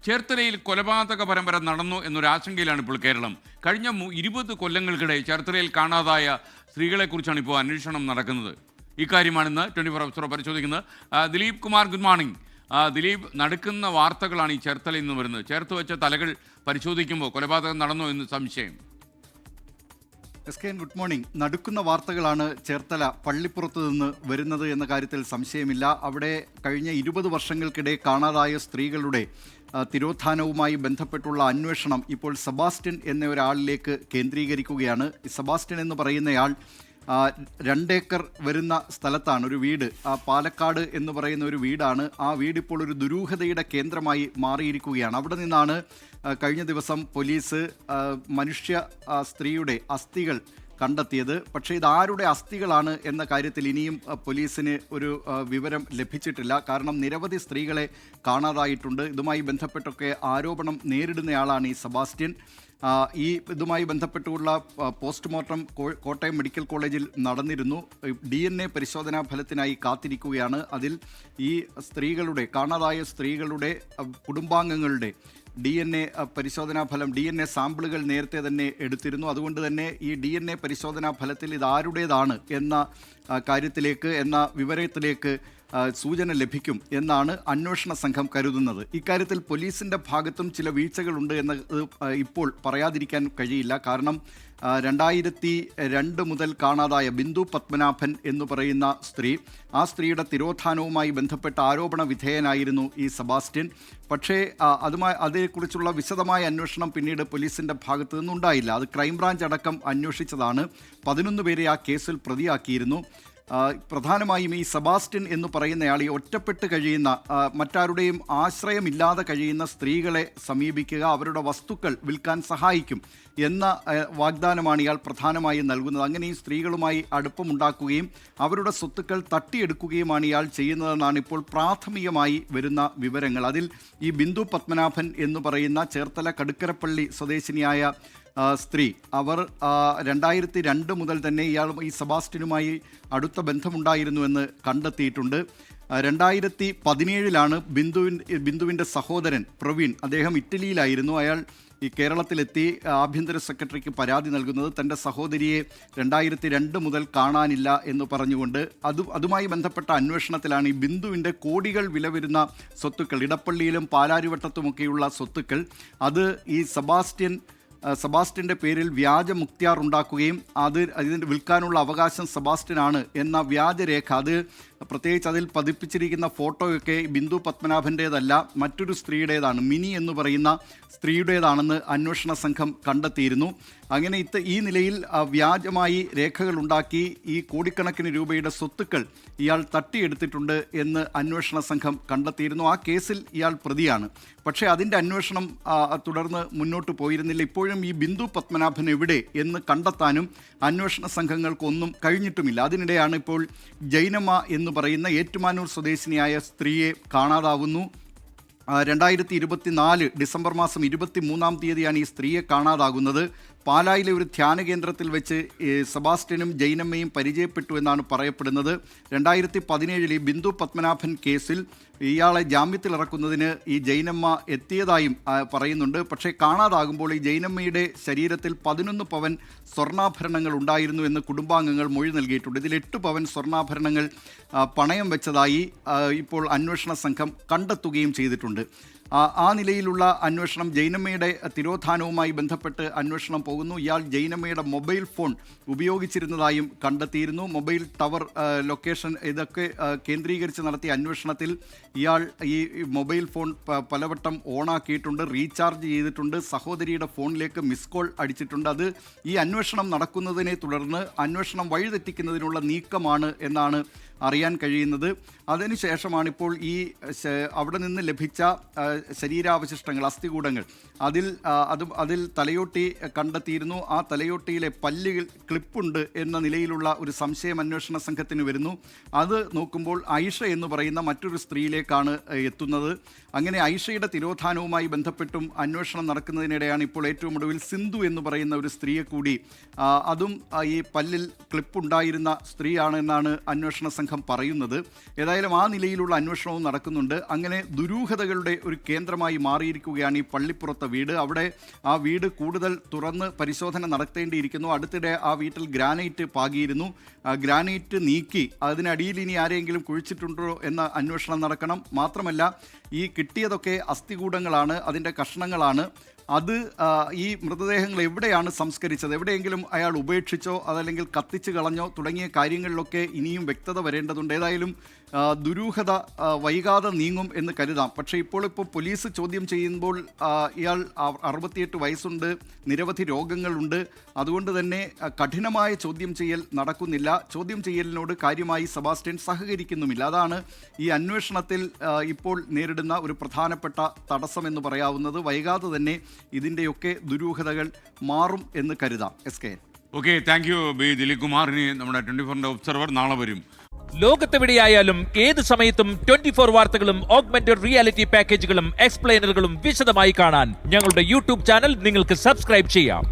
ചേർത്തലയിൽ കൊലപാതക പരമ്പര നടന്നു എന്നൊരാശങ്കയിലാണ് ഇപ്പോൾ കേരളം. കഴിഞ്ഞ 20 കൊല്ലങ്ങൾക്കിടെ ചേർത്തലയിൽ കാണാതായ സ്ത്രീകളെക്കുറിച്ചാണ് ഇപ്പോൾ അന്വേഷണം നടക്കുന്നത്. ഇക്കാര്യമാണിന്ന് 24 അവസരം പരിശോധിക്കുന്നത്. Dileep Kumar, good morning. ദിലീപ്, നടക്കുന്ന വാർത്തകളാണ് ഈ ചേർത്തലയിൽ നിന്ന് വരുന്നത്. ചേർത്ത് വെച്ച തലകൾ പരിശോധിക്കുമ്പോൾ കൊലപാതകം നടന്നോ എന്ന് സംശയം. SKN good morning. നടുക്കുന്ന വാർത്തകളാണ് ചേർത്തല പള്ളിപ്പുറത്ത് നിന്ന് വരുന്നത് എന്ന കാര്യത്തിൽ സംശയമില്ല. അവിടെ കഴിഞ്ഞ 20 വർഷങ്ങൾക്കിടെ കാണാതായ സ്ത്രീകളുടെ തിരോധാനവുമായി ബന്ധപ്പെട്ടുള്ള അന്വേഷണം ഇപ്പോൾ സെബാസ്റ്റ്യൻ എന്ന ഒരാളിലേക്ക് കേന്ദ്രീകരിക്കുകയാണ്. സെബാസ്റ്റ്യൻ എന്ന് പറയുന്നയാൾ 2 ഏക്കർ വരുന്ന സ്ഥലത്താണ് ഒരു വീട്, പാലക്കാട് എന്ന് പറയുന്ന ഒരു വീടാണ്. ആ വീടിപ്പോൾ ഒരു ദുരൂഹതയുടെ കേന്ദ്രമായി മാറിയിരിക്കുകയാണ്. അവിടെ നിന്നാണ് കഴിഞ്ഞ ദിവസം പോലീസ് സ്ത്രീയുടെ അസ്ഥികൾ കണ്ടെത്തിയത്. പക്ഷേ ഇതാരുടെ അസ്ഥികളാണ് എന്ന കാര്യത്തിൽ ഇനിയും പോലീസിന് ഒരു വിവരം ലഭിച്ചിട്ടില്ല. കാരണം നിരവധി സ്ത്രീകളെ കാണാതായിട്ടുണ്ട്. ഇതുമായി ബന്ധപ്പെട്ടൊക്കെ ആരോപണം നേരിടുന്നയാളാണ് ഈ സെബാസ്റ്റ്യൻ. ഇതുമായി ബന്ധപ്പെട്ടുള്ള പോസ്റ്റ്മോർട്ടം കോട്ടയം മെഡിക്കൽ കോളേജിൽ നടന്നിരുന്നു. DNA പരിശോധനാ ഫലത്തിനായി കാത്തിരിക്കുകയാണ്. അതിൽ ഈ കാണാതായ സ്ത്രീകളുടെ കുടുംബാംഗങ്ങളുടെ DNA പരിശോധനാ ഫലം, DNA സാമ്പിളുകൾ നേരത്തെ തന്നെ എടുത്തിരുന്നു. അതുകൊണ്ട് തന്നെ ഈ DNA പരിശോധനാ ഫലത്തിൽ ഇതാരുടേതാണ് എന്ന വിവരത്തിലേക്ക് സൂചന ലഭിക്കും എന്നാണ് അന്വേഷണ സംഘം കരുതുന്നത്. ഇക്കാര്യത്തിൽ പോലീസിൻ്റെ ഭാഗത്തും ചില വീഴ്ചകളുണ്ട് എന്ന് ഇപ്പോൾ പറയാതിരിക്കാൻ കഴിയില്ല. കാരണം 2002 മുതൽ കാണാതായ ബിന്ദു പത്മനാഭൻ എന്ന് പറയുന്ന ആ സ്ത്രീയുടെ തിരോധാനവുമായി ബന്ധപ്പെട്ട ആരോപണ വിധേയനായിരുന്നു ഈ സെബാസ്റ്റ്യൻ. പക്ഷേ അതേക്കുറിച്ചുള്ള വിശദമായ അന്വേഷണം പിന്നീട് പോലീസിൻ്റെ ഭാഗത്തു നിന്നുണ്ടായില്ല. അത് ക്രൈംബ്രാഞ്ച് അടക്കം അന്വേഷിച്ചതാണ്. 11 പേരെ ആ കേസിൽ പ്രതിയാക്കിയിരുന്നു. പ്രധാനമായും ഈ സെബാസ്റ്റ്യൻ എന്ന് പറയുന്നയാൾ ഈ ഒറ്റപ്പെട്ട് കഴിയുന്ന, മറ്റാരുടെയും ആശ്രയമില്ലാതെ കഴിയുന്ന സ്ത്രീകളെ സമീപിക്കുക, അവരുടെ വസ്തുക്കൾ വിൽക്കാൻ സഹായിക്കും എന്ന വാഗ്ദാനമാണ് ഇയാൾ പ്രധാനമായും നൽകുന്നത്. അങ്ങനെ ഈ സ്ത്രീകളുമായി അടുപ്പമുണ്ടാക്കുകയും അവരുടെ സ്വത്തുക്കൾ തട്ടിയെടുക്കുകയുമാണ് ഇയാൾ ചെയ്യുന്നതെന്നാണ് ഇപ്പോൾ പ്രാഥമികമായി വരുന്ന വിവരങ്ങൾ. അതിൽ ഈ ബിന്ദു പത്മനാഭൻ എന്ന് പറയുന്ന ചേർത്തല കടുക്കരപ്പള്ളി സ്വദേശിനിയായ സ്ത്രീ, അവർ 2002 മുതൽ തന്നെ ഈ സെബാസ്റ്റ്യനുമായി അടുത്ത ബന്ധമുണ്ടായിരുന്നുവെന്ന് കണ്ടെത്തിയിട്ടുണ്ട്. 2017 ബിന്ദുവിൻ്റെ സഹോദരൻ പ്രവീൺ, അദ്ദേഹം ഇറ്റലിയിലായിരുന്നു. അയാൾ ഈ കേരളത്തിലെത്തി ആഭ്യന്തര സെക്രട്ടറിക്ക് പരാതി നൽകുന്നത് തൻ്റെ സഹോദരിയെ 2002 മുതൽ കാണാനില്ല എന്ന് പറഞ്ഞുകൊണ്ട്. അതുമായി ബന്ധപ്പെട്ട അന്വേഷണത്തിലാണ് ഈ ബിന്ദുവിൻ്റെ കോടികൾ വില വരുന്ന സ്വത്തുക്കൾ, ഇടപ്പള്ളിയിലും പാലാരിവട്ടത്തുമൊക്കെയുള്ള സ്വത്തുക്കൾ, അത് ഈ സെബാസ്റ്റ്യൻ്റെ പേരിൽ വ്യാജ മുക്തിയാർ ഉണ്ടാക്കുകയും അതിന് വിൽക്കാനുള്ള അവകാശം സെബാസ്റ്റ്യനാണ് എന്ന വ്യാജരേഖ, പ്രത്യേകിച്ച് അതിൽ പതിപ്പിച്ചിരിക്കുന്ന ഫോട്ടോയൊക്കെ ബിന്ദു പത്മനാഭൻ്റേതല്ല, മറ്റൊരു സ്ത്രീയുടേതാണ്, മിനി എന്ന് പറയുന്ന സ്ത്രീയുടേതാണെന്ന് അന്വേഷണ സംഘം കണ്ടെത്തിയിരുന്നു. അങ്ങനെ ഈ നിലയിൽ വ്യാജമായി രേഖകൾ ഉണ്ടാക്കി ഈ കോടിക്കണക്കിന് രൂപയുടെ സ്വത്തുക്കൾ ഇയാൾ തട്ടിയെടുത്തിട്ടുണ്ട് എന്ന് അന്വേഷണ സംഘം കണ്ടെത്തിയിരുന്നു. ആ കേസിൽ ഇയാൾ പ്രതിയാണ്. പക്ഷേ അതിൻ്റെ അന്വേഷണം തുടർന്ന് മുന്നോട്ട് പോയിരുന്നില്ല. ഇപ്പോഴും ഈ ബിന്ദു പത്മനാഭൻ എവിടെ എന്ന് കണ്ടെത്താനും അന്വേഷണ സംഘങ്ങൾക്കൊന്നും കഴിഞ്ഞിട്ടുമില്ല. അതിനിടെയാണ് ഇപ്പോൾ ജൈനമ്മ എന്ന് പറയുന്ന ഏറ്റുമാനൂർ സ്വദേശിനിയായ സ്ത്രീയെ കാണാതാവുന്നു. 2024 ഡിസംബർ മാസം 23-ാം തീയതിയാണ് ഈ സ്ത്രീയെ കാണാതാകുന്നത്. പാലായിലെ ഒരു ധ്യാന കേന്ദ്രത്തിൽ വെച്ച് സെബാസ്റ്റ്യനും ജൈനമ്മയും പരിചയപ്പെട്ടു എന്നാണ് പറയപ്പെടുന്നത്. 2017 ഈ ബിന്ദു പത്മനാഭൻ കേസിൽ ഇയാളെ ജാമ്യത്തിൽ ഇറക്കുന്നതിന് ഈ ജൈനമ്മ എത്തിയതായും പറയുന്നുണ്ട്. പക്ഷേ കാണാതാകുമ്പോൾ ഈ ജൈനമ്മയുടെ ശരീരത്തിൽ 11 പവൻ സ്വർണ്ണാഭരണങ്ങൾ ഉണ്ടായിരുന്നു എന്ന് കുടുംബാംഗങ്ങൾ മൊഴി നൽകിയിട്ടുണ്ട്. ഇതിൽ 8 പവൻ സ്വർണ്ണാഭരണങ്ങൾ പണയം വെച്ചതായി ഇപ്പോൾ അന്വേഷണ സംഘം കണ്ടെത്തുകയും ചെയ്തിട്ടുണ്ട്. ആ നിലയിലുള്ള അന്വേഷണം, ജൈനമ്മയുടെ തിരോധാനവുമായി ബന്ധപ്പെട്ട് അന്വേഷണം പോകുന്നു. ഇയാൾ ജൈനമ്മയുടെ മൊബൈൽ ഫോൺ ഉപയോഗിച്ചിരുന്നതായും കണ്ടെത്തിയിരുന്നു. മൊബൈൽ ടവർ ലൊക്കേഷൻ ഇതൊക്കെ കേന്ദ്രീകരിച്ച് നടത്തിയ അന്വേഷണത്തിൽ ഇയാൾ ഈ മൊബൈൽ ഫോൺ പലവട്ടം ഓണാക്കിയിട്ടുണ്ട്, റീചാർജ് ചെയ്തിട്ടുണ്ട്, സഹോദരിയുടെ ഫോണിലേക്ക് മിസ് കോൾ അടിച്ചിട്ടുണ്ട്. അത് ഈ അന്വേഷണം നടക്കുന്നതിനെ തുടർന്ന് അന്വേഷണം വഴിതെറ്റിക്കുന്നതിനുള്ള നീക്കമാണ് എന്നാണ് അറിയാൻ കഴിയുന്നത്. അതിനുശേഷമാണ് ഇപ്പോൾ അവിടെ നിന്ന് ലഭിച്ച ശരീരാവശിഷ്ടങ്ങൾ, അസ്ഥികൂടങ്ങൾ, അതിൽ തലയോട്ടി കണ്ടെത്തിയിരുന്നു. ആ തലയോട്ടിയിലെ പല്ലുകൾ ക്ലിപ്പുണ്ട് എന്ന നിലയിലുള്ള ഒരു സംശയം അന്വേഷണ സംഘത്തിന് വരുന്നു. അത് നോക്കുമ്പോൾ ഐഷ എന്ന് പറയുന്ന മറ്റൊരു സ്ത്രീയിലേക്കാണ് എത്തുന്നത്. അങ്ങനെ ഐഷയുടെ തിരോധാനവുമായി ബന്ധപ്പെട്ടും അന്വേഷണം നടക്കുന്നതിനിടെയാണ് ഇപ്പോൾ ഏറ്റവും ഒടുവിൽ സിന്ധു എന്ന് പറയുന്ന ഒരു സ്ത്രീയെ കൂടി, അതും ഈ പല്ലിൽ ക്ലിപ്പുണ്ടായിരുന്ന സ്ത്രീയാണ് എന്നാണ് അന്വേഷണ സംഘം സംഘം പറയുന്നത്. ഏതായാലും ആ നിലയിലുള്ള അന്വേഷണവും നടക്കുന്നുണ്ട്. അങ്ങനെ ദുരൂഹതകളുടെ ഒരു കേന്ദ്രമായി മാറിയിരിക്കുകയാണ് ഈ പള്ളിപ്പുറത്തെ വീട്. അവിടെ ആ വീട് കൂടുതൽ തുറന്ന് പരിശോധന നടത്തേണ്ടിയിരിക്കുന്നു. അടുത്തിടെ ആ വീട്ടിൽ ഗ്രാനൈറ്റ് പാകിയിരുന്നു. ഗ്രാനൈറ്റ് നീക്കി അതിനടിയിൽ ഇനി ആരെങ്കിലും കുഴിച്ചിട്ടുണ്ടോ എന്ന അന്വേഷണം നടക്കണം. മാത്രമല്ല ഈ കിട്ടിയതൊക്കെ അസ്ഥികൂടങ്ങളാണ്, അതിൻ്റെ കഷ്ണങ്ങളാണ്. അത് ഈ മൃതദേഹങ്ങൾ എവിടെയാണ് സംസ്കരിച്ചത്, എവിടെയെങ്കിലും അയാൾ ഉപേക്ഷിച്ചോ അതല്ലെങ്കിൽ കത്തിച്ച് കളഞ്ഞോ തുടങ്ങിയ കാര്യങ്ങളിലൊക്കെ ഇനിയും വ്യക്തത വരേണ്ടതുണ്ട്. ഏതായാലും ദുരൂഹത വൈകാതെ നീങ്ങും എന്ന് കരുതാം. പക്ഷേ ഇപ്പോൾ പോലീസ് ചോദ്യം ചെയ്യുമ്പോൾ ഇയാൾ 68 വയസ്സുണ്ട്, നിരവധി രോഗങ്ങളുണ്ട്. അതുകൊണ്ട് തന്നെ കഠിനമായ ചോദ്യം ചെയ്യൽ നടക്കുന്നില്ല. ചോദ്യം ചെയ്യലിനോട് കാര്യമായി സെബാസ്റ്റ്യൻ സഹകരിക്കുന്നുമില്ല. അതാണ് ഈ അന്വേഷണത്തിൽ ഇപ്പോൾ നേരിടുന്ന ഒരു പ്രധാനപ്പെട്ട തടസ്സമെന്ന് പറയാവുന്നത്. വൈകാതെ തന്നെ ഇതിൻ്റെയൊക്കെ ദുരൂഹതകൾ മാറും എന്ന് കരുതാം. SK. Okay, thank you B Dileep Kumar. ഇനി നമ്മുടെ 24 ഒബ്സർവർ നാളെ വരും. ലോകത്തെവിടെയായാലും ഏത് സമയത്തും 24 വാർത്തകളും ഓഗ്മെന്റഡ് റിയാലിറ്റി പാക്കേജുകളും എക്സ്പ്ലെയിനറുകളും വിശദമായി കാണാൻ ഞങ്ങളുടെ യൂട്യൂബ് ചാനൽ നിങ്ങൾക്ക് സബ്സ്ക്രൈബ് ചെയ്യാം.